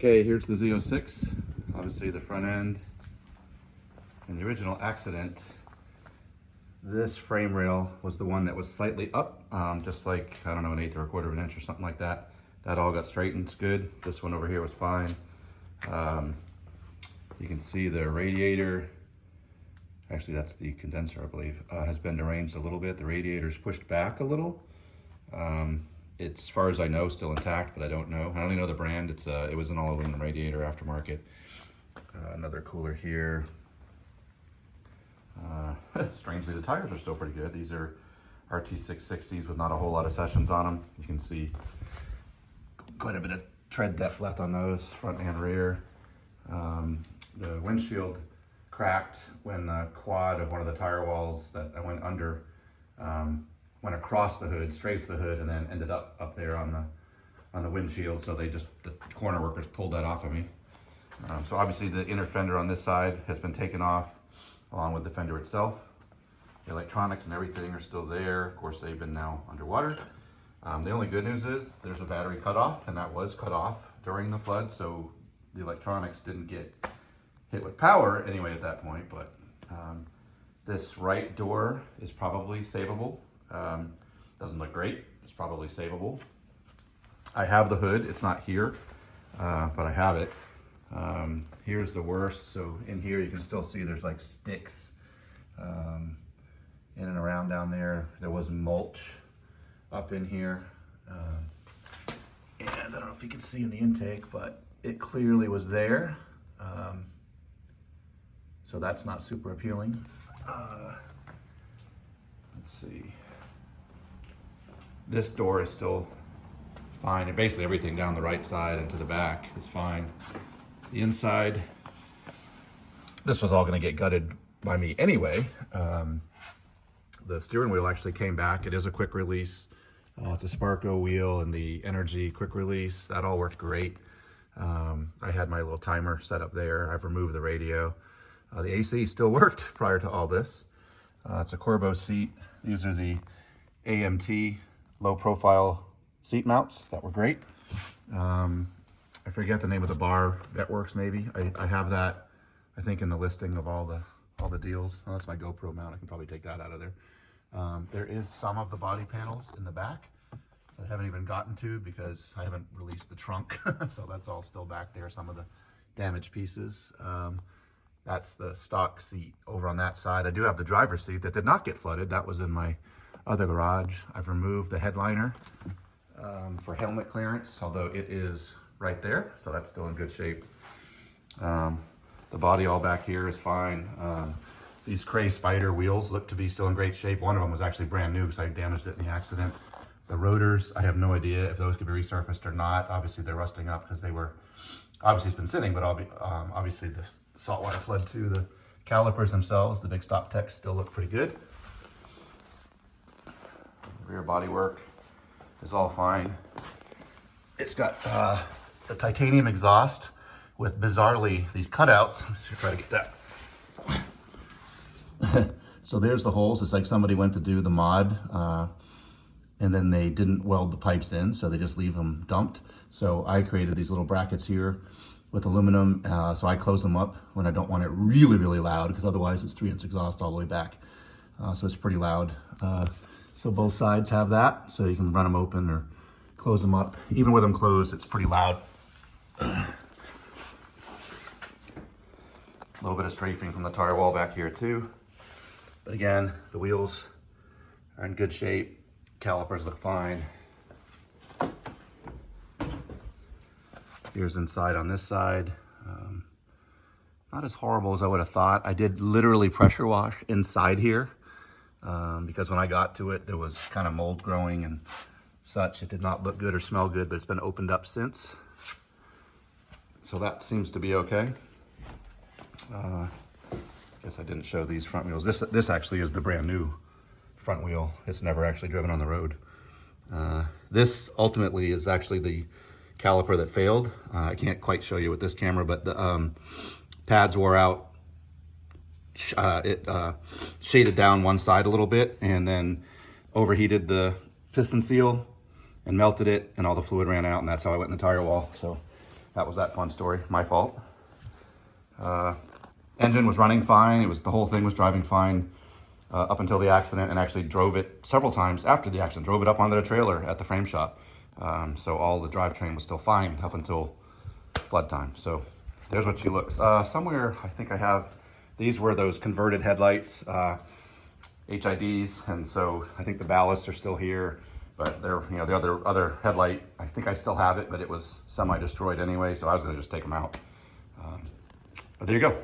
Okay, here's the Z06. Obviously the front end. In the original accident, this frame rail was the one that was slightly up, just like, I don't know, 1/8 or 1/4 of an inch or something like that. That all got straightened, it's good. This one over here was fine. You can see the radiator, actually that's the condenser I believe, has been arranged a little bit. The radiator's pushed back a little. It's, as far as I know, still intact, but I don't know. I don't even know the brand. It was an all aluminum radiator aftermarket. Another cooler here. Strangely, the tires are still pretty good. These are RT 660s with not a whole lot of sessions on them. You can see quite a bit of tread depth left on those, front and rear. The windshield cracked when the quad of one of the tire walls that I went under went across the hood, strafed the hood, and then ended up there on the windshield. So the corner workers pulled that off of me. So obviously the inner fender on this side has been taken off, along with the fender itself. The electronics and everything are still there. Of course, they've been now underwater. The only good news is there's a battery cutoff, and that was cut off during the flood, so the electronics didn't get hit with power anyway at that point. But this right door is probably savable. Doesn't look great. It's probably savable. I have the hood. It's not here, but I have it. Here's the worst. So in here you can still see there's like sticks in and around down there. There was mulch up in here. And I don't know if you can see in the intake, but it clearly was there. So that's not super appealing. Let's see. This door is still fine. And basically everything down the right side and to the back is fine. The inside, this was all going to get gutted by me anyway. The steering wheel actually came back. It is a quick release. It's a Sparco wheel and the Energy quick release. That all worked great. I had my little timer set up there. I've removed the radio. The AC still worked prior to all this. It's a Corbeau seat. These are the AMT low profile seat mounts that were great. I forget the name of the bar that works maybe. I have that, I think, in the listing of all the deals. Oh, that's my GoPro mount. I can probably take that out of there. There is some of the body panels in the back that I haven't even gotten to because I haven't released the trunk. So that's all still back there, some of the damaged pieces. That's the stock seat over on that side. I do have the driver's seat that did not get flooded. That was in my other garage. I've removed the headliner for helmet clearance, although it is right there, so that's still in good shape. The body all back here is fine. These Cray Spider wheels look to be still in great shape. One of them was actually brand new because I damaged it in the accident. The rotors, I have no idea if those could be resurfaced or not. Obviously they're rusting up because they were, obviously it's been sitting, but obviously the saltwater flood too. The calipers themselves, the big stop techs, still look pretty good. The rear body work is all fine. It's got the titanium exhaust with bizarrely these cutouts. Let's try to get that. So there's the holes. It's like somebody went to do the mod and then they didn't weld the pipes in, so they just leave them dumped. So I created these little brackets here with aluminum, so I close them up when I don't want it really, really loud, because otherwise it's 3-inch exhaust all the way back. So it's pretty loud. So both sides have that, so you can run them open or close them up. Even with them closed, it's pretty loud. A little bit of strafing from the tire wall back here too. But again, the wheels are in good shape. Calipers look fine. Here's inside on this side. Not as horrible as I would have thought. I did literally pressure wash inside here because when I got to it, there was kind of mold growing and such. It did not look good or smell good, but it's been opened up since. So that seems to be okay. Guess I didn't show these front wheels. This actually is the brand new front wheel. It's never actually driven on the road. This ultimately is actually the caliper that failed. I can't quite show you with this camera, but the pads wore out. It shaded down one side a little bit and then overheated the piston seal and melted it, and all the fluid ran out, and that's how I went in the tire wall. So that was that fun story, my fault. Engine was running fine. The whole thing was driving fine up until the accident, and actually drove it several times after the accident, drove it up onto the trailer at the frame shop. So all the drivetrain was still fine up until flood time. So there's what she looks. Somewhere, I think I have, these were those converted headlights, HIDs, and so I think the ballasts are still here, but they're, you know, the other headlight, I think I still have it, but it was semi-destroyed anyway, so I was gonna just take them out. But there you go.